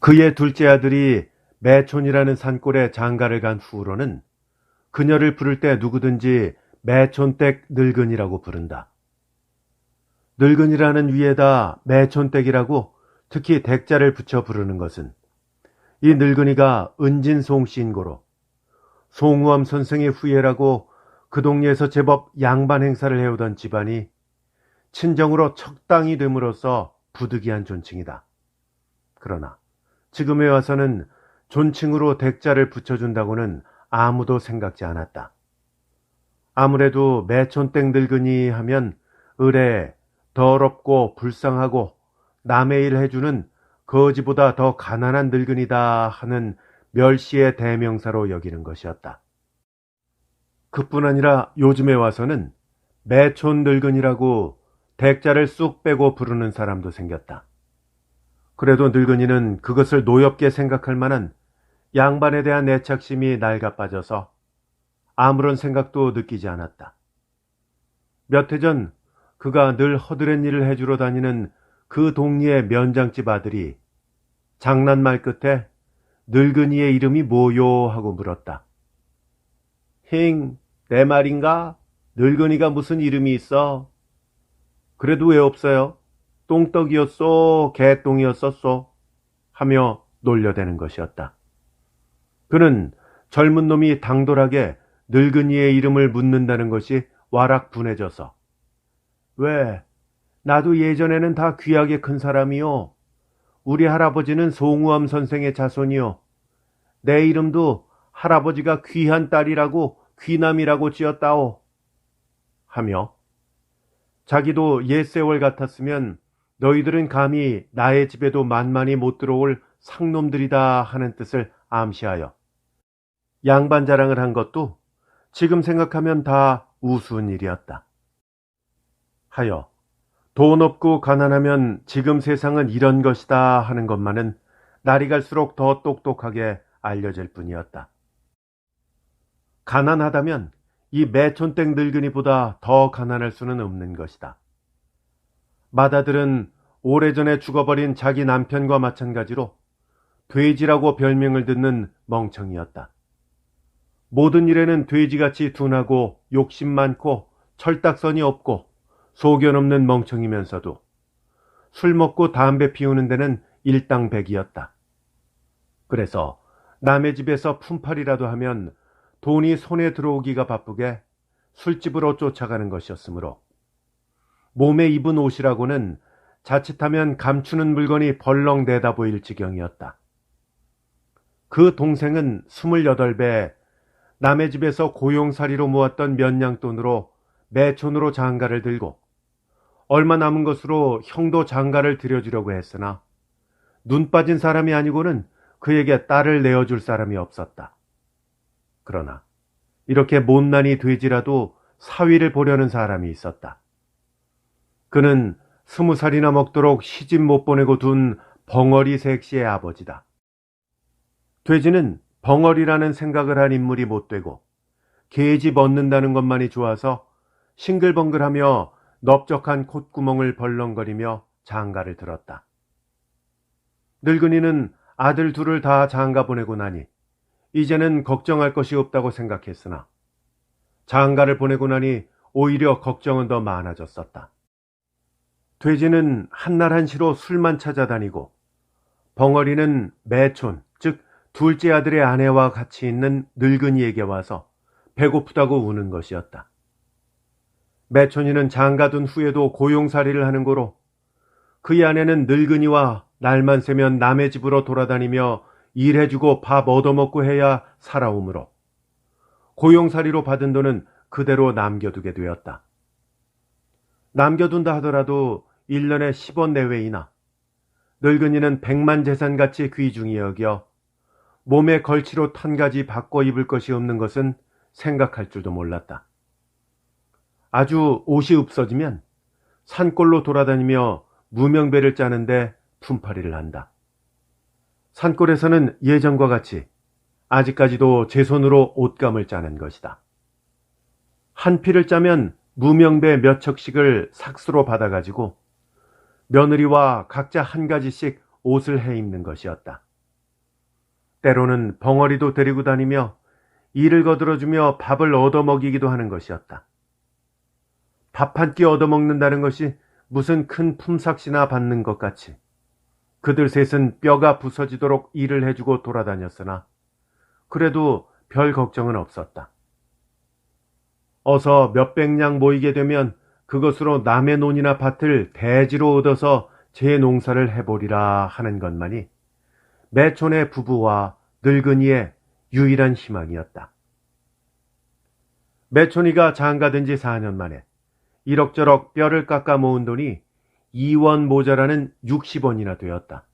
그의 둘째 아들이 매촌이라는 산골에 장가를 간 후로는 그녀를 부를 때 누구든지 매촌댁 늙은이라고 부른다. 늙은이라는 위에다 매촌댁이라고 특히 댁자를 붙여 부르는 것은 이 늙은이가 은진송씨인고로 송우암 선생의 후예라고 그 동네에서 제법 양반 행사를 해오던 집안이 친정으로 척당이 됨으로써 부득이한 존칭이다. 그러나 지금에 와서는 존칭으로 댁자를 붙여준다고는 아무도 생각지 않았다. 아무래도 매촌댁 늙은이 하면 을에 더럽고 불쌍하고 남의 일 해주는 거지보다 더 가난한 늙은이다 하는 멸시의 대명사로 여기는 것이었다. 그뿐 아니라 요즘에 와서는 매촌 늙은이라고 댁자를 쑥 빼고 부르는 사람도 생겼다. 그래도 늙은이는 그것을 노엽게 생각할 만한 양반에 대한 애착심이 낡아 빠져서 아무런 생각도 느끼지 않았다. 몇 해 전 그가 늘 허드렛 일을 해주러 다니는 그 동리의 면장집 아들이 장난말 끝에 늙은이의 이름이 뭐요? 하고 물었다. 힝, 내 말인가? 늙은이가 무슨 이름이 있어? 그래도 왜 없어요? 똥떡이었소, 개똥이었었소? 하며 놀려대는 것이었다. 그는 젊은 놈이 당돌하게 늙은이의 이름을 묻는다는 것이 와락 분해져서 왜? 나도 예전에는 다 귀하게 큰 사람이요. 우리 할아버지는 송우암 선생의 자손이요. 내 이름도 할아버지가 귀한 딸이라고 귀남이라고 지었다오. 하며 자기도 옛 세월 같았으면 너희들은 감히 나의 집에도 만만히 못 들어올 상놈들이다 하는 뜻을 암시하여 양반 자랑을 한 것도 지금 생각하면 다 우스운 일이었다. 하여 돈 없고 가난하면 지금 세상은 이런 것이다 하는 것만은 날이 갈수록 더 똑똑하게 알려질 뿐이었다. 가난하다면 이 매촌댁 늙은이보다 더 가난할 수는 없는 것이다. 맏아들은 오래전에 죽어버린 자기 남편과 마찬가지로 돼지라고 별명을 듣는 멍청이였다. 모든 일에는 돼지같이 둔하고 욕심 많고 철딱선이 없고 소견 없는 멍청이면서도 술 먹고 담배 피우는 데는 일당백이었다. 그래서 남의 집에서 품팔이라도 하면 돈이 손에 들어오기가 바쁘게 술집으로 쫓아가는 것이었으므로 몸에 입은 옷이라고는 자칫하면 감추는 물건이 벌렁 내다 보일 지경이었다. 그 동생은 28배 남의 집에서 고용살이로 모았던 면냥돈으로 매촌으로 장가를 들고 얼마 남은 것으로 형도 장가를 들여주려고 했으나 눈 빠진 사람이 아니고는 그에게 딸을 내어줄 사람이 없었다. 그러나 이렇게 못난이 되지라도 사위를 보려는 사람이 있었다. 그는 20살이나 먹도록 시집 못 보내고 둔 벙어리 색시의 아버지다. 돼지는 벙어리라는 생각을 한 인물이 못 되고 계집 얻는다는 것만이 좋아서 싱글벙글하며 넓적한 콧구멍을 벌렁거리며 장가를 들었다. 늙은이는 아들 둘을 다 장가 보내고 나니 이제는 걱정할 것이 없다고 생각했으나 장가를 보내고 나니 오히려 걱정은 더 많아졌었다. 돼지는 한날 한시로 술만 찾아다니고 벙어리는 매촌, 즉 둘째 아들의 아내와 같이 있는 늙은이에게 와서 배고프다고 우는 것이었다. 매촌이는 장가둔 후에도 고용살이를 하는 고로 그의 아내는 늙은이와 날만 새면 남의 집으로 돌아다니며 일해주고 밥 얻어먹고 해야 살아오므로 고용살이로 받은 돈은 그대로 남겨두게 되었다. 남겨둔다 하더라도 1년에 10원 내외이나 늙은이는 백만재산같이 귀중히 여겨 몸에 걸치로 한 가지 바꿔 입을 것이 없는 것은 생각할 줄도 몰랐다. 아주 옷이 없어지면 산골로 돌아다니며 무명배를 짜는데 품팔이를 한다. 산골에서는 예전과 같이 아직까지도 제 손으로 옷감을 짜는 것이다. 한 피를 짜면 무명배 몇 척씩을 삭수로 받아가지고 며느리와 각자 한 가지씩 옷을 해 입는 것이었다. 때로는 벙어리도 데리고 다니며 일을 거들어주며 밥을 얻어먹이기도 하는 것이었다. 밥 한 끼 얻어먹는다는 것이 무슨 큰 품삯이나 받는 것 같이 그들 셋은 뼈가 부서지도록 일을 해주고 돌아다녔으나 그래도 별 걱정은 없었다. 어서 몇백 냥 모이게 되면 그것으로 남의 논이나 밭을 대지로 얻어서 제 농사를 해보리라 하는 것만이 매촌의 부부와 늙은이의 유일한 희망이었다. 매촌이가 장가든 지 4년 만에 이럭저럭 뼈를 깎아 모은 돈이 2원 모자라는 60원이나 되었다.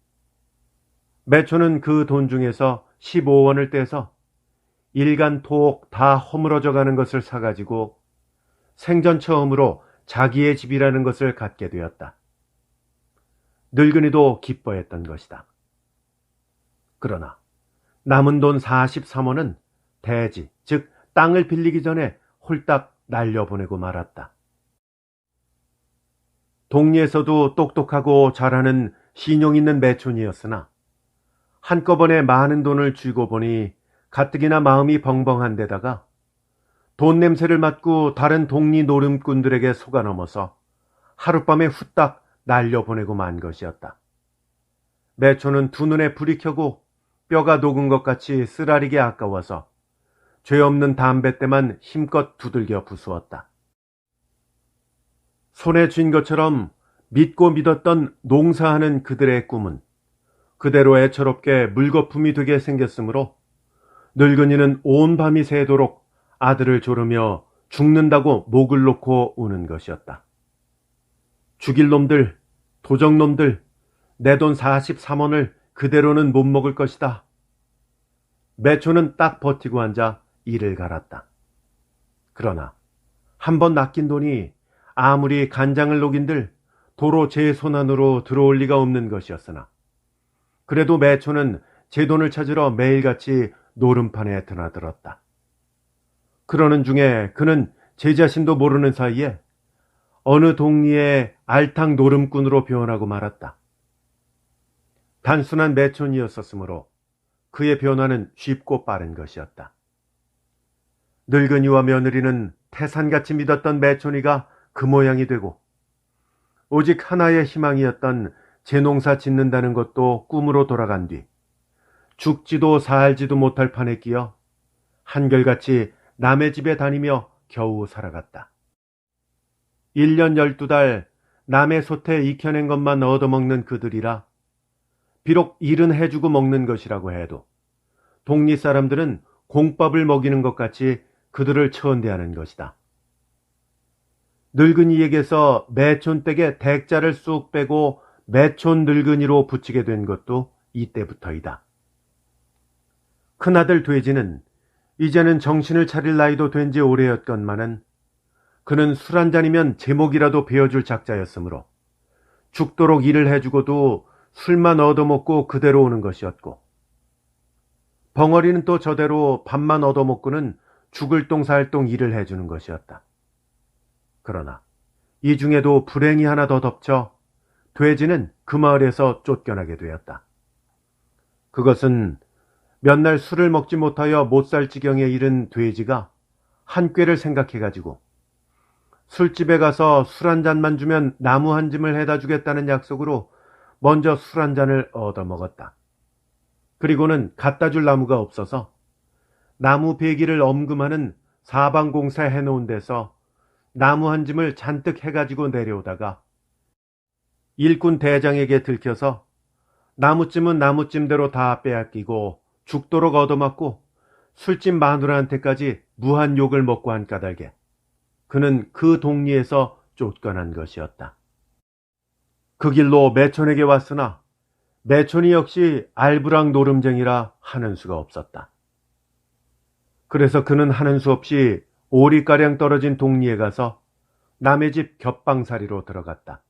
매촌은 그 돈 중에서 15원을 떼서 일간토옥 다 허물어져 가는 것을 사가지고 생전 처음으로 자기의 집이라는 것을 갖게 되었다. 늙은이도 기뻐했던 것이다. 그러나 남은 돈 43원은 대지, 즉 땅을 빌리기 전에 홀딱 날려보내고 말았다. 동리에서도 똑똑하고 잘하는 신용 있는 매촌이었으나 한꺼번에 많은 돈을 쥐고 보니 가뜩이나 마음이 벙벙한 데다가 돈 냄새를 맡고 다른 동리 노름꾼들에게 속아넘어서 하룻밤에 후딱 날려보내고 만 것이었다. 매촌은 두 눈에 불이 켜고 뼈가 녹은 것 같이 쓰라리게 아까워서 죄 없는 담뱃대만 힘껏 두들겨 부수었다. 손에 쥔 것처럼 믿고 믿었던 농사하는 그들의 꿈은 그대로 애처롭게 물거품이 되게 생겼으므로 늙은이는 온 밤이 새도록 아들을 조르며 죽는다고 목을 놓고 우는 것이었다. 죽일 놈들, 도적놈들, 내 돈 43원을 그대로는 못 먹을 것이다. 매초는 딱 버티고 앉아 이를 갈았다. 그러나 한번 낚인 돈이 아무리 간장을 녹인들 도로 제 손안으로 들어올 리가 없는 것이었으나 그래도 매초는 제 돈을 찾으러 매일같이 노름판에 드나들었다. 그러는 중에 그는 제 자신도 모르는 사이에 어느 동리의 알탕 노름꾼으로 변하고 말았다. 단순한 매촌이었었으므로 그의 변화는 쉽고 빠른 것이었다. 늙은이와 며느리는 태산같이 믿었던 매촌이가 그 모양이 되고 오직 하나의 희망이었던 제 농사 짓는다는 것도 꿈으로 돌아간 뒤 죽지도 살지도 못할 판에 끼어 한결같이 남의 집에 다니며 겨우 살아갔다. 1년 12달 남의 솥에 익혀낸 것만 얻어먹는 그들이라 비록 일은 해주고 먹는 것이라고 해도 동리 사람들은 공밥을 먹이는 것 같이 그들을 천대하는 것이다. 늙은이에게서 매촌댁에 댁자를 쑥 빼고 매촌 늙은이로 붙이게 된 것도 이때부터이다. 큰아들 돼지는 이제는 정신을 차릴 나이도 된 지 오래였건만은 그는 술 한잔이면 제목이라도 베어줄 작자였으므로 죽도록 일을 해주고도 술만 얻어먹고 그대로 오는 것이었고 벙어리는 또 저대로 밥만 얻어먹고는 죽을 똥 살 똥 일을 해주는 것이었다. 그러나 이 중에도 불행이 하나 더 덮쳐 돼지는 그 마을에서 쫓겨나게 되었다. 그것은 몇 날 술을 먹지 못하여 못 살 지경에 이른 돼지가 한 꾀를 생각해가지고 술집에 가서 술 한 잔만 주면 나무 한 짐을 해다 주겠다는 약속으로 먼저 술 한 잔을 얻어먹었다. 그리고는 갖다 줄 나무가 없어서 나무 배기를 엄금하는 사방공사 해놓은 데서 나무 한 짐을 잔뜩 해가지고 내려오다가 일꾼 대장에게 들켜서 나무찜은 나무찜대로 다 빼앗기고 죽도록 얻어맞고 술집 마누라한테까지 무한 욕을 먹고 한 까닭에 그는 그 동리에서 쫓겨난 것이었다. 그 길로 매촌에게 왔으나 매촌이 역시 알부랑 노름쟁이라 하는 수가 없었다. 그래서 그는 하는 수 없이 오리가량 떨어진 동리에 가서 남의 집 겹방살이로 들어갔다.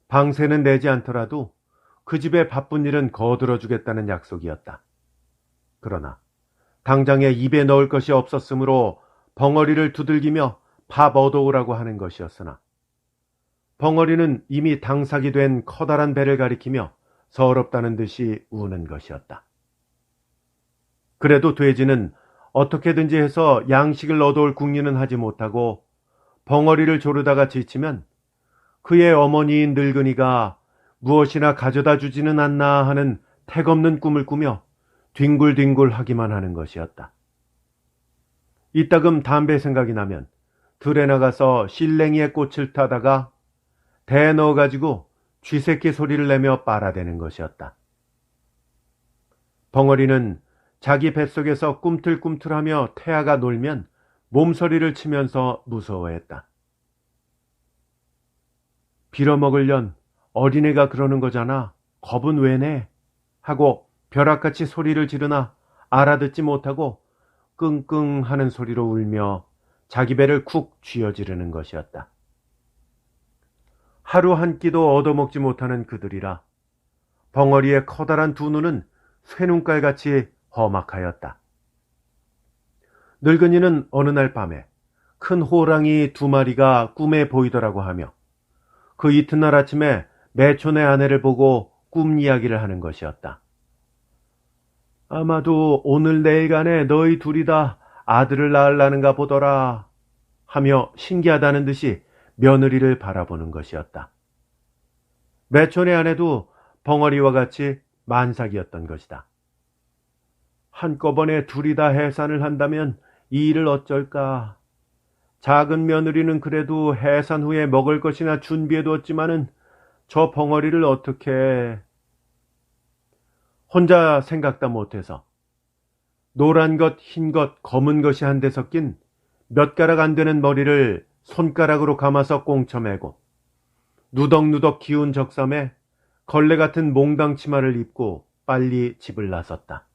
방세는 내지 않더라도 그 집에 바쁜 일은 거들어주겠다는 약속이었다. 그러나 당장에 입에 넣을 것이 없었으므로 벙어리를 두들기며 밥 얻어오라고 하는 것이었으나 벙어리는 이미 당삭이 된 커다란 배를 가리키며 서럽다는 듯이 우는 것이었다. 그래도 돼지는 어떻게든지 해서 양식을 얻어올 궁리는 하지 못하고 벙어리를 조르다가 지치면 그의 어머니인 늙은이가 무엇이나 가져다 주지는 않나 하는 택없는 꿈을 꾸며 뒹굴뒹굴 하기만 하는 것이었다. 이따금 담배 생각이 나면 들에 나가서 실랭이의 꽃을 타다가 대에 넣어가지고 쥐새끼 소리를 내며 빨아대는 것이었다. 벙어리는 자기 뱃속에서 꿈틀꿈틀하며 태아가 놀면 몸서리를 치면서 무서워했다. 빌어먹으련 어린애가 그러는 거잖아. 겁은 왜 내? 하고 벼락같이 소리를 지르나 알아듣지 못하고 끙끙 하는 소리로 울며 자기 배를 쿡 쥐어지르는 것이었다. 하루 한 끼도 얻어먹지 못하는 그들이라 벙어리의 커다란 두 눈은 쇠눈깔같이 험악하였다. 늙은이는 어느 날 밤에 큰 호랑이 2마리가 꿈에 보이더라고 하며 그 이튿날 아침에 매촌의 아내를 보고 꿈 이야기를 하는 것이었다. 아마도 오늘 내일간에 너희 둘이 다 아들을 낳으려는가 보더라 하며 신기하다는 듯이 며느리를 바라보는 것이었다. 매촌의 아내도 벙어리와 같이 만삭이었던 것이다. 한꺼번에 둘이 다 해산을 한다면 이 일을 어쩔까. 작은 며느리는 그래도 해산 후에 먹을 것이나 준비해두었지만은 저 벙어리를 어떻게 해. 혼자 생각도 못해서 노란 것, 흰 것, 검은 것이 한데 섞인 몇 가락 안 되는 머리를 손가락으로 감아서 꽁쳐매고 누덕누덕 기운 적삼에 걸레 같은 몽당 치마를 입고 빨리 집을 나섰다.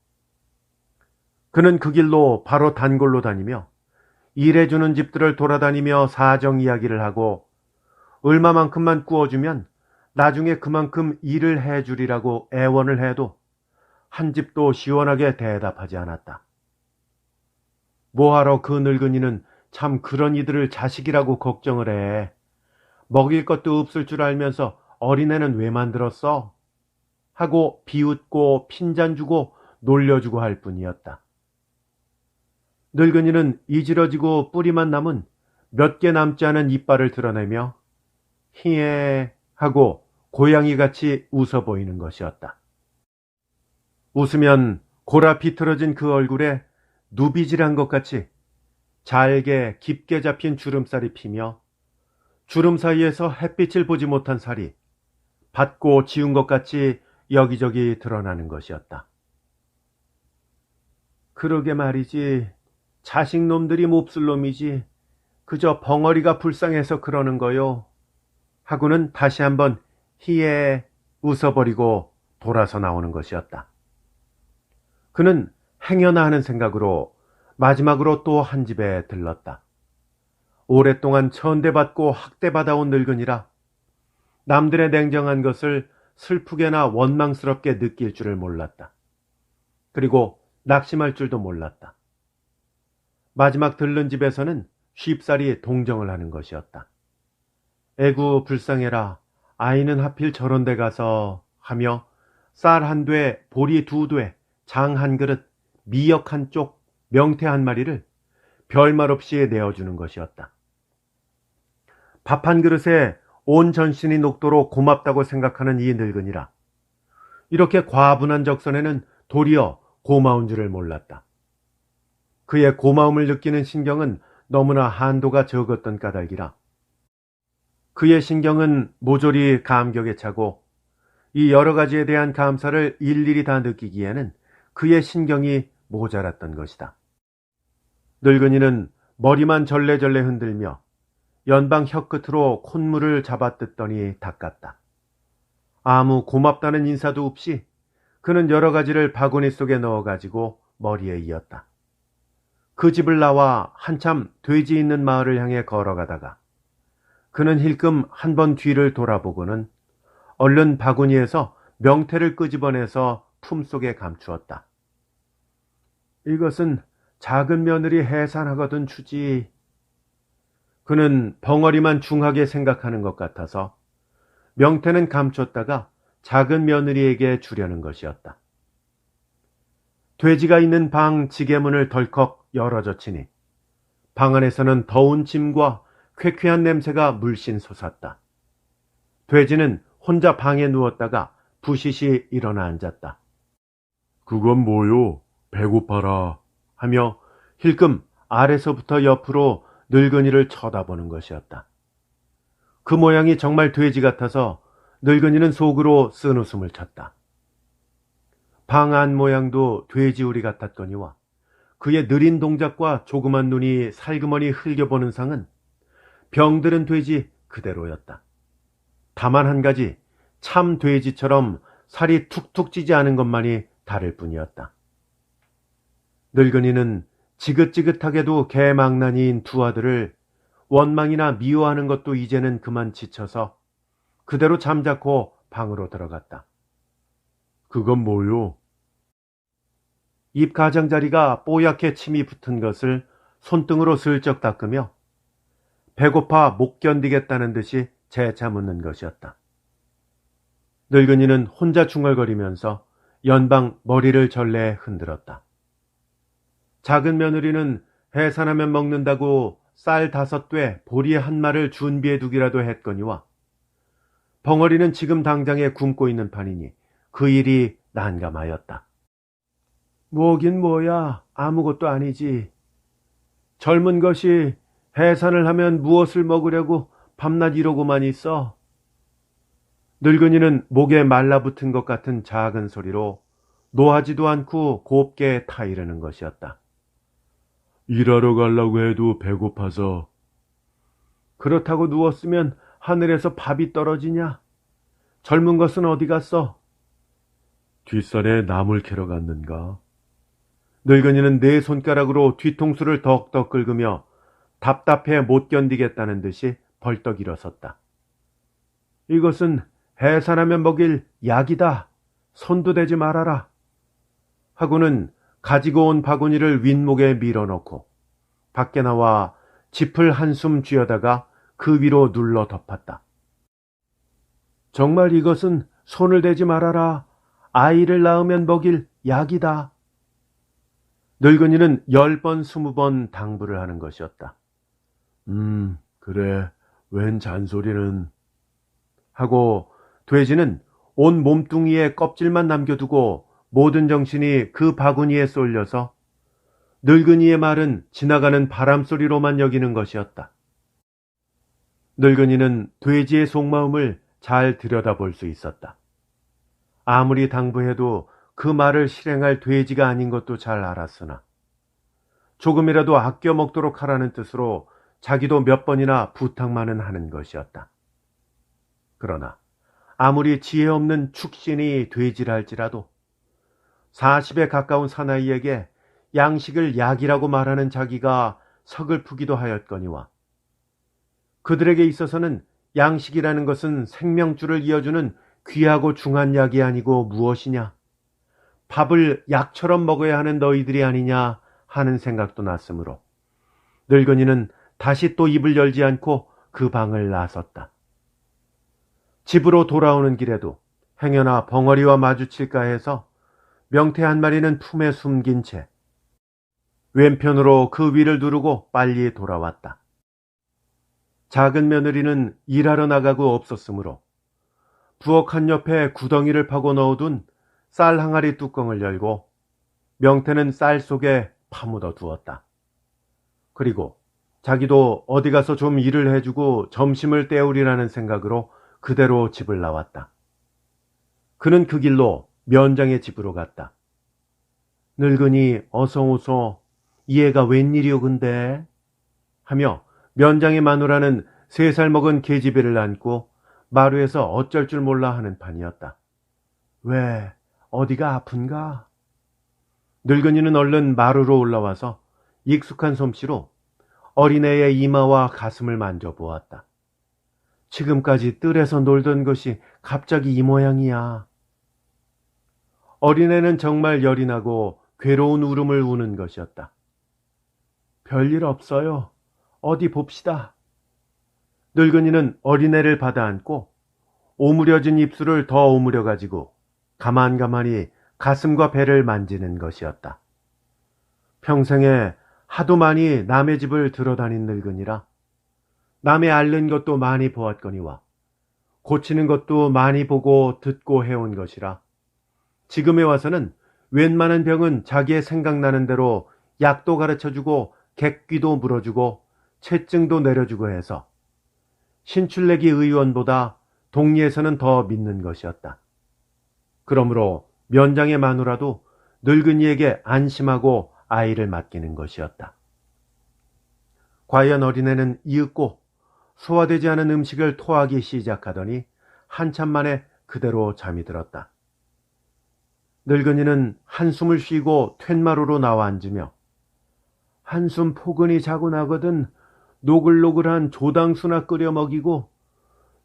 그는 그 길로 바로 단골로 다니며 일해주는 집들을 돌아다니며 사정 이야기를 하고 얼마만큼만 구워주면 나중에 그만큼 일을 해주리라고 애원을 해도 한 집도 시원하게 대답하지 않았다. 뭐하러 그 늙은이는 참 그런 이들을 자식이라고 걱정을 해. 먹일 것도 없을 줄 알면서 어린애는 왜 만들었어? 하고 비웃고 핀잔 주고 놀려주고 할 뿐이었다. 늙은이는 이지러지고 뿌리만 남은 몇 개 남지 않은 이빨을 드러내며 히에 하고 고양이같이 웃어 보이는 것이었다. 웃으면 골아 비틀어진 그 얼굴에 누비질한 것 같이 잘게 깊게 잡힌 주름살이 피며 주름 사이에서 햇빛을 보지 못한 살이 받고 지운 것 같이 여기저기 드러나는 것이었다. 그러게 말이지. 자식놈들이 몹쓸 놈이지. 그저 벙어리가 불쌍해서 그러는 거요. 하고는 다시 한번 희에 웃어버리고 돌아서 나오는 것이었다. 그는 행여나 하는 생각으로 마지막으로 또 한 집에 들렀다. 오랫동안 천대받고 학대받아온 늙은이라 남들의 냉정한 것을 슬프게나 원망스럽게 느낄 줄을 몰랐다. 그리고 낙심할 줄도 몰랐다. 마지막 들른 집에서는 쉽사리 동정을 하는 것이었다. 에구 불쌍해라. 아이는 하필 저런 데 가서 하며 쌀 한 돼, 보리 2돼, 장 한 그릇, 미역 한 쪽, 명태 한 마리를 별말 없이 내어주는 것이었다. 밥 한 그릇에 온 전신이 녹도록 고맙다고 생각하는 이 늙은이라 이렇게 과분한 적선에는 도리어 고마운 줄을 몰랐다. 그의 고마움을 느끼는 신경은 너무나 한도가 적었던 까닭이라 그의 신경은 모조리 감격에 차고 이 여러 가지에 대한 감사를 일일이 다 느끼기에는 그의 신경이 모자랐던 것이다. 늙은이는 머리만 절레절레 흔들며 연방 혀끝으로 콧물을 잡아뜯더니 닦았다. 아무 고맙다는 인사도 없이 그는 여러 가지를 바구니 속에 넣어가지고 머리에 이었다. 그 집을 나와 한참 돼지 있는 마을을 향해 걸어가다가 그는 힐끔 한 번 뒤를 돌아보고는 얼른 바구니에서 명태를 끄집어내서 품속에 감추었다. 이것은 작은 며느리 해산하거든 주지. 그는 벙어리만 중하게 생각하는 것 같아서 명태는 감췄다가 작은 며느리에게 주려는 것이었다. 돼지가 있는 방 지게문을 덜컥 열어젖히니 방 안에서는 더운 침과 쾌쾌한 냄새가 물씬 솟았다. 돼지는 혼자 방에 누웠다가 부시시 일어나 앉았다. 그건 뭐요? 배고파라 하며 힐끔 아래서부터 옆으로 늙은이를 쳐다보는 것이었다. 그 모양이 정말 돼지 같아서 늙은이는 속으로 쓴웃음을 쳤다. 방 안 모양도 돼지우리 같았거니와 그의 느린 동작과 조그만 눈이 살그머니 흘겨보는 상은 병들은 돼지 그대로였다. 다만 한 가지 참 돼지처럼 살이 툭툭 찌지 않은 것만이 다를 뿐이었다. 늙은이는 지긋지긋하게도 개망나니인 두 아들을 원망이나 미워하는 것도 이제는 그만 지쳐서 그대로 잠자코 방으로 들어갔다. 그건 뭐요? 입 가장자리가 뽀얗게 침이 붙은 것을 손등으로 슬쩍 닦으며 배고파 못 견디겠다는 듯이 재차 묻는 것이었다. 늙은이는 혼자 중얼거리면서 연방 머리를 전래 흔들었다. 작은 며느리는 해산하면 먹는다고 쌀 5돼 보리 1마를 준비해 두기라도 했거니와 벙어리는 지금 당장에 굶고 있는 판이니 그 일이 난감하였다. 뭐긴 뭐야, 아무것도 아니지. 젊은 것이 해산을 하면 무엇을 먹으려고 밤낮 이러고만 있어. 늙은이는 목에 말라붙은 것 같은 작은 소리로 노하지도 않고 곱게 타이르는 것이었다. 일하러 가려고 해도 배고파서. 그렇다고 누웠으면 하늘에서 밥이 떨어지냐? 젊은 것은 어디 갔어? 뒷산에 나물 캐러 갔는가? 늙은이는 네 손가락으로 뒤통수를 덕덕 긁으며 답답해 못 견디겠다는 듯이 벌떡 일어섰다. 이것은 해산하면 먹일 약이다. 손도 대지 말아라. 하고는 가지고 온 바구니를 윗목에 밀어넣고 밖에 나와 짚을 한숨 쥐어다가 그 위로 눌러 덮었다. 정말 이것은 손을 대지 말아라. 아이를 낳으면 먹일 약이다. 늙은이는 10번, 20번 당부를 하는 것이었다. 그래, 웬 잔소리는. 하고 돼지는 온 몸뚱이에 껍질만 남겨두고 모든 정신이 그 바구니에 쏠려서 늙은이의 말은 지나가는 바람소리로만 여기는 것이었다. 늙은이는 돼지의 속마음을 잘 들여다볼 수 있었다. 아무리 당부해도 그 말을 실행할 돼지가 아닌 것도 잘 알았으나 조금이라도 아껴 먹도록 하라는 뜻으로 자기도 몇 번이나 부탁만은 하는 것이었다. 그러나 아무리 지혜 없는 축신이 돼지라 할지라도 40에 가까운 사나이에게 양식을 약이라고 말하는 자기가 서글프기도 하였거니와 그들에게 있어서는 양식이라는 것은 생명줄을 이어주는 귀하고 중한 약이 아니고 무엇이냐? 밥을 약처럼 먹어야 하는 너희들이 아니냐 하는 생각도 났으므로 늙은이는 다시 또 입을 열지 않고 그 방을 나섰다. 집으로 돌아오는 길에도 행여나 벙어리와 마주칠까 해서 명태 1마리는 품에 숨긴 채 왼편으로 그 위를 누르고 빨리 돌아왔다. 작은 며느리는 일하러 나가고 없었으므로 부엌 한 옆에 구덩이를 파고 넣어둔 쌀 항아리 뚜껑을 열고 명태는 쌀 속에 파묻어 두었다. 그리고 자기도 어디 가서 좀 일을 해주고 점심을 때우리라는 생각으로 그대로 집을 나왔다. 그는 그 길로 면장의 집으로 갔다. 늙은이 어서 오소. 이 애가 웬일이오 근데? 하며 면장의 마누라는 3살 먹은 계집애를 안고 마루에서 어쩔 줄 몰라 하는 판이었다. 왜? 어디가 아픈가? 늙은이는 얼른 마루로 올라와서 익숙한 솜씨로 어린애의 이마와 가슴을 만져보았다. 지금까지 뜰에서 놀던 것이 갑자기 이 모양이야. 어린애는 정말 열이 나고 괴로운 울음을 우는 것이었다. 별일 없어요. 어디 봅시다. 늙은이는 어린애를 받아 안고 오므려진 입술을 더 오므려 가지고 가만가만히 가슴과 배를 만지는 것이었다. 평생에 하도 많이 남의 집을 들어다닌 늙은이라 남의 앓는 것도 많이 보았거니와 고치는 것도 많이 보고 듣고 해온 것이라 지금에 와서는 웬만한 병은 자기의 생각나는 대로 약도 가르쳐주고 객귀도 물어주고 채증도 내려주고 해서 신출내기 의원보다 동리에서는 더 믿는 것이었다. 그러므로 면장의 마누라도 늙은이에게 안심하고 아이를 맡기는 것이었다. 과연 어린애는 이윽고 소화되지 않은 음식을 토하기 시작하더니 한참 만에 그대로 잠이 들었다. 늙은이는 한숨을 쉬고 툇마루로 나와 앉으며 한숨 포근히 자고 나거든 노글노글한 조당수나 끓여 먹이고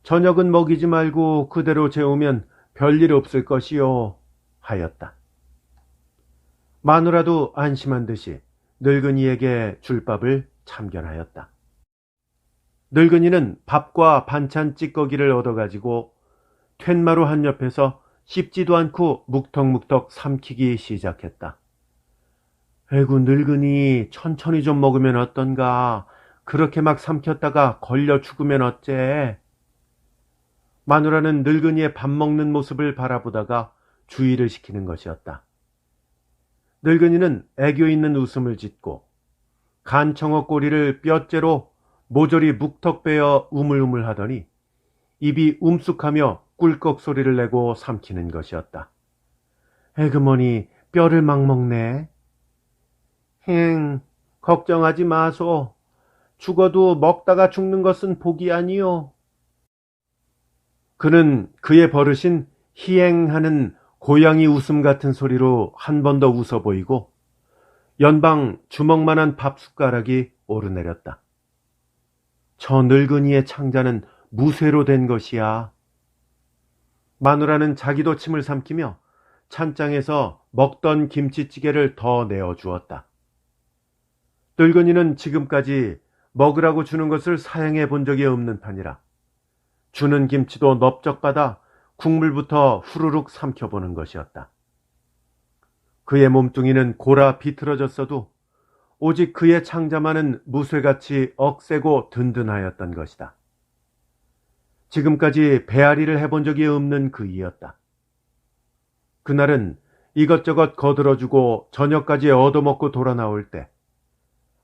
저녁은 먹이지 말고 그대로 재우면 별일 없을 것이요 하였다. 마누라도 안심한 듯이 늙은이에게 줄 밥을 참견하였다. 늙은이는 밥과 반찬 찌꺼기를 얻어가지고 툇마루 한 옆에서 씹지도 않고 묵덕묵덕 삼키기 시작했다. 에구 늙은이 천천히 좀 먹으면 어떤가. 그렇게 막 삼켰다가 걸려 죽으면 어째. 마누라는 늙은이의 밥 먹는 모습을 바라보다가 주의를 시키는 것이었다. 늙은이는 애교 있는 웃음을 짓고 간청어 꼬리를 뼈째로 모조리 묵턱 베어 우물우물 하더니 입이 움쑥하며 꿀꺽 소리를 내고 삼키는 것이었다. 에그머니 뼈를 막 먹네. 힝 걱정하지 마소. 죽어도 먹다가 죽는 것은 복이 아니요. 그는 그의 버릇인 희행하는 고양이 웃음 같은 소리로 한 번 더 웃어 보이고 연방 주먹만한 밥 숟가락이 오르내렸다. 저 늙은이의 창자는 무쇠로 된 것이야. 마누라는 자기도 침을 삼키며 찬장에서 먹던 김치찌개를 더 내어주었다. 늙은이는 지금까지 먹으라고 주는 것을 사양해 본 적이 없는 판이라 주는 김치도 넓적받아 국물부터 후루룩 삼켜보는 것이었다. 그의 몸뚱이는 골아 비틀어졌어도 오직 그의 창자만은 무쇠같이 억세고 든든하였던 것이다. 지금까지 배앓이를 해본 적이 없는 그이였다. 그날은 이것저것 거들어주고 저녁까지 얻어먹고 돌아 나올 때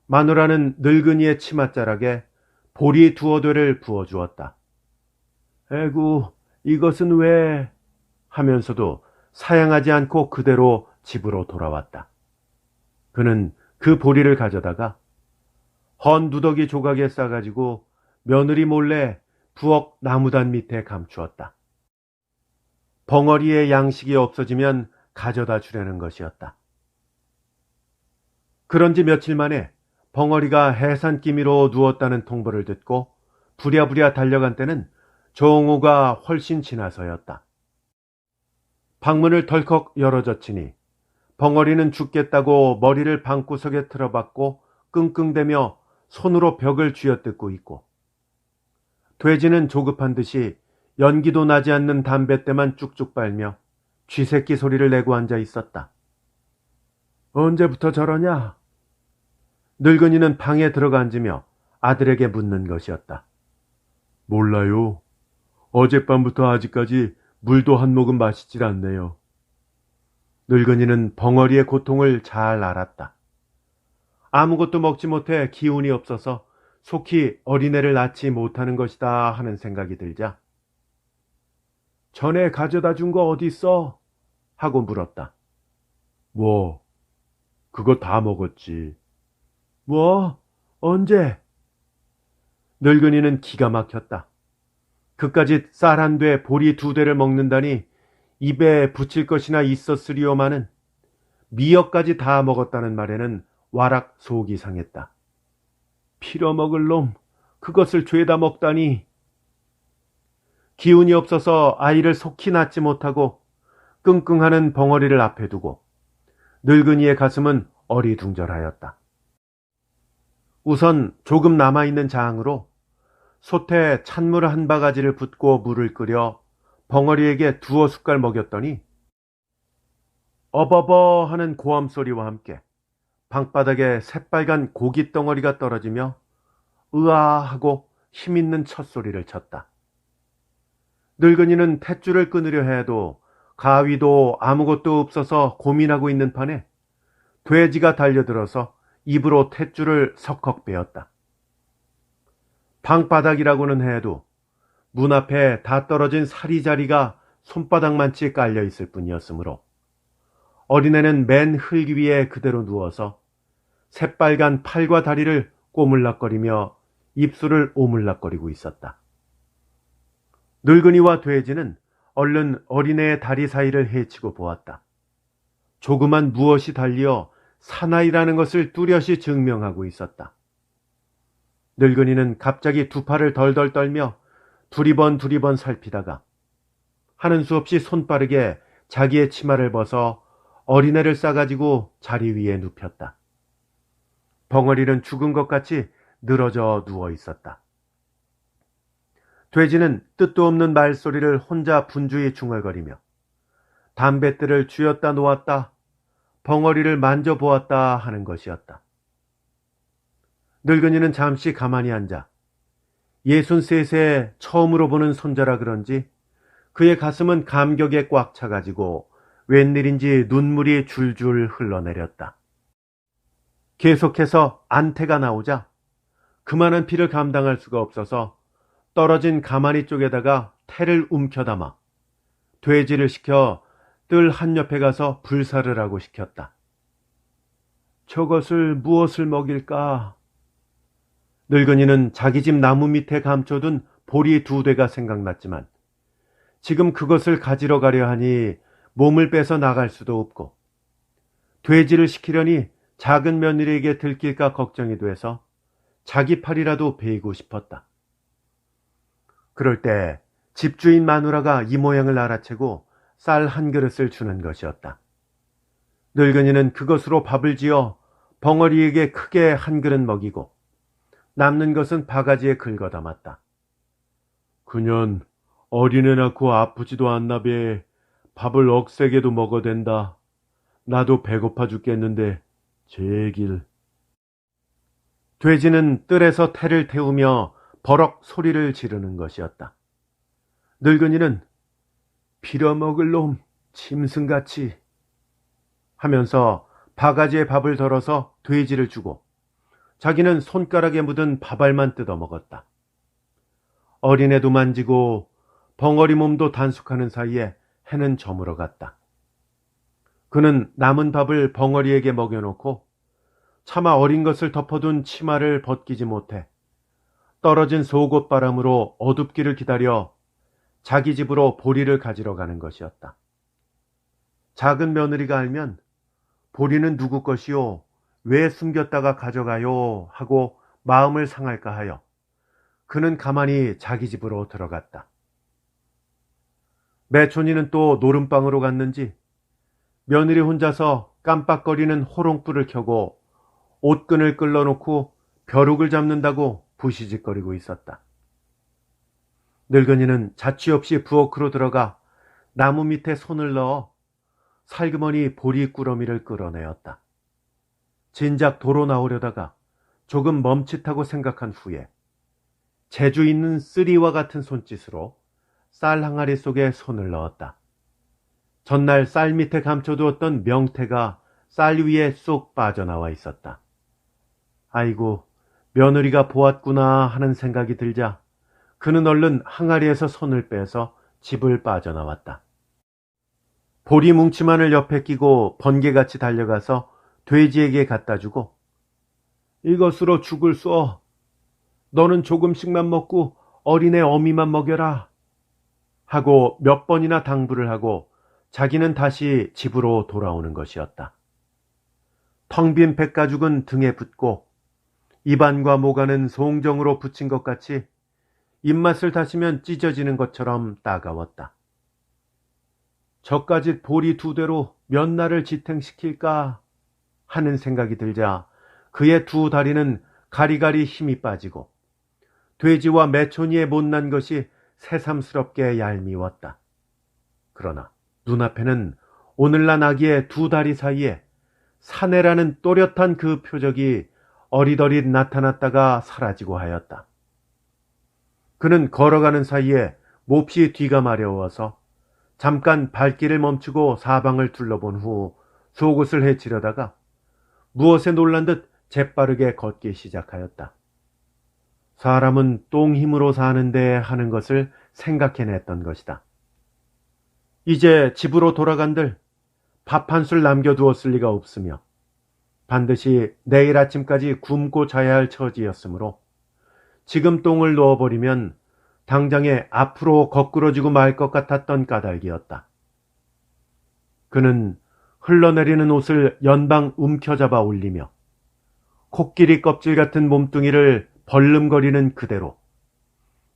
마누라는 늙은이의 치맛자락에 보리 두어 되를 부어주었다. 에구 이것은 왜 하면서도 사양하지 않고 그대로 집으로 돌아왔다. 그는 그 보리를 가져다가 헌 누더기 조각에 싸가지고 며느리 몰래 부엌 나무단 밑에 감추었다. 벙어리의 양식이 없어지면 가져다 주려는 것이었다. 그런지 며칠 만에 벙어리가 해산기미로 누웠다는 통보를 듣고 부랴부랴 달려간 때는 정오가 훨씬 지나서였다. 방문을 덜컥 열어젖히니 벙어리는 죽겠다고 머리를 방구석에 틀어박고 끙끙대며 손으로 벽을 쥐어뜯고 있고 돼지는 조급한 듯이 연기도 나지 않는 담뱃대만 쭉쭉 빨며 쥐새끼 소리를 내고 앉아 있었다. 언제부터 저러냐? 늙은이는 방에 들어가 앉으며 아들에게 묻는 것이었다. 몰라요. 어젯밤부터 아직까지 물도 한 모금 마시질 않네요. 늙은이는 벙어리의 고통을 잘 알았다. 아무것도 먹지 못해 기운이 없어서 속히 어린애를 낳지 못하는 것이다 하는 생각이 들자 전에 가져다 준 거 어딨어? 하고 물었다. 뭐? 그거 다 먹었지. 뭐? 언제? 늙은이는 기가 막혔다. 그까짓 쌀 한 돼 보리 두 대를 먹는다니 입에 붙일 것이나 있었으리오마는 미역까지 다 먹었다는 말에는 와락 속이 상했다. 필어먹을 놈, 그것을 죄다 먹다니. 기운이 없어서 아이를 속히 낳지 못하고 끙끙하는 벙어리를 앞에 두고 늙은이의 가슴은 어리둥절하였다. 우선 조금 남아있는 장으로 솥에 찬물 한 바가지를 붓고 물을 끓여 벙어리에게 두어 숟갈 먹였더니 어버버 하는 고함 소리와 함께 방바닥에 새빨간 고깃 덩어리가 떨어지며 으아 하고 힘있는 첫소리를 쳤다. 늙은이는 탯줄을 끊으려 해도 가위도 아무것도 없어서 고민하고 있는 판에 돼지가 달려들어서 입으로 탯줄을 석컥 베었다. 방바닥이라고는 해도 문 앞에 다 떨어진 사리자리가 손바닥만치 깔려 있을 뿐이었으므로 어린애는 맨 흙 위에 그대로 누워서 새빨간 팔과 다리를 꼬물락거리며 입술을 오물락거리고 있었다. 늙은이와 돼지는 얼른 어린애의 다리 사이를 헤치고 보았다. 조그만 무엇이 달리어 사나이라는 것을 뚜렷이 증명하고 있었다. 늙은이는 갑자기 두 팔을 덜덜 떨며 두리번 살피다가 하는 수 없이 손빠르게 자기의 치마를 벗어 어린애를 싸가지고 자리 위에 눕혔다. 벙어리는 죽은 것 같이 늘어져 누워 있었다. 돼지는 뜻도 없는 말소리를 혼자 분주히 중얼거리며 담뱃들을 쥐었다 놓았다, 벙어리를 만져보았다 하는 것이었다. 늙은이는 잠시 가만히 앉아 63세 처음으로 보는 손자라 그런지 그의 가슴은 감격에 꽉 차가지고 웬일인지 눈물이 줄줄 흘러내렸다. 계속해서 안태가 나오자 그만한 피를 감당할 수가 없어서 떨어진 가마니 쪽에다가 태를 움켜담아 돼지를 시켜 뜰 한 옆에 가서 불사를 하고 시켰다. 저것을 무엇을 먹일까? 늙은이는 자기 집 나무 밑에 감춰둔 보리 2대가 생각났지만 지금 그것을 가지러 가려 하니 몸을 빼서 나갈 수도 없고 돼지를 시키려니 작은 며느리에게 들킬까 걱정이 돼서 자기 팔이라도 베이고 싶었다. 그럴 때 집주인 마누라가 이 모양을 알아채고 쌀 한 그릇을 주는 것이었다. 늙은이는 그것으로 밥을 지어 벙어리에게 크게 한 그릇 먹이고 남는 것은 바가지에 긁어 담았다. 그년 어린애 낳고 아프지도 않나베 밥을 억세게도 먹어댄다. 나도 배고파 죽겠는데 제길. 돼지는 뜰에서 태를 태우며 버럭 소리를 지르는 것이었다. 늙은이는 빌어먹을 놈 짐승같이 하면서 바가지에 밥을 덜어서 돼지를 주고 자기는 손가락에 묻은 밥알만 뜯어 먹었다. 어린애도 만지고 벙어리 몸도 단속하는 사이에 해는 저물어 갔다. 그는 남은 밥을 벙어리에게 먹여놓고 차마 어린 것을 덮어둔 치마를 벗기지 못해 떨어진 속옷바람으로 어둡기를 기다려 자기 집으로 보리를 가지러 가는 것이었다. 작은 며느리가 알면 보리는 누구 것이요? 왜 숨겼다가 가져가요? 하고 마음을 상할까 하여 그는 가만히 자기 집으로 들어갔다. 매촌이는 또 노름방으로 갔는지 며느리 혼자서 깜빡거리는 호롱불을 켜고 옷끈을 끌어놓고 벼룩을 잡는다고 부시직거리고 있었다. 늙은이는 자취 없이 부엌으로 들어가 나무 밑에 손을 넣어 살그머니 보리 꾸러미를 끌어내었다. 진작 도로 나오려다가 조금 멈칫하고 생각한 후에 재주 있는 쓰리와 같은 손짓으로 쌀 항아리 속에 손을 넣었다. 전날 쌀 밑에 감춰두었던 명태가 쌀 위에 쏙 빠져나와 있었다. 아이고, 며느리가 보았구나 하는 생각이 들자 그는 얼른 항아리에서 손을 빼서 집을 빠져나왔다. 보리 뭉치만을 옆에 끼고 번개같이 달려가서 돼지에게 갖다 주고 이것으로 죽을 쏘. 너는 조금씩만 먹고 어린애 어미만 먹여라. 하고 몇 번이나 당부를 하고 자기는 다시 집으로 돌아오는 것이었다. 텅 빈 백가죽은 등에 붙고 입안과 모가는 송정으로 붙인 것 같이 입맛을 다시면 찢어지는 것처럼 따가웠다. 저까지 보리 2대로 몇 날을 지탱시킬까 하는 생각이 들자 그의 두 다리는 가리가리 힘이 빠지고 돼지와 매촌이의 못난 것이 새삼스럽게 얄미웠다. 그러나 눈앞에는 오늘날 아기의 두 다리 사이에 사내라는 또렷한 그 표적이 어리더리 나타났다가 사라지고 하였다. 그는 걸어가는 사이에 몹시 뒤가 마려워서 잠깐 발길을 멈추고 사방을 둘러본 후 속옷을 헤치려다가 무엇에 놀란 듯 재빠르게 걷기 시작하였다. 사람은 똥 힘으로 사는데 하는 것을 생각해냈던 것이다. 이제 집으로 돌아간들 밥 한 술 남겨두었을 리가 없으며 반드시 내일 아침까지 굶고 자야 할 처지였으므로 지금 똥을 넣어버리면 당장에 앞으로 거꾸러지고 말 것 같았던 까닭이었다. 그는 흘러내리는 옷을 연방 움켜잡아 올리며 코끼리 껍질 같은 몸뚱이를 벌름거리는 그대로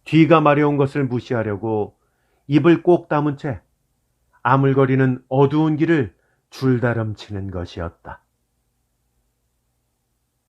뒤가 마려운 것을 무시하려고 입을 꼭 다문 채 아물거리는 어두운 길을 줄다름치는 것이었다.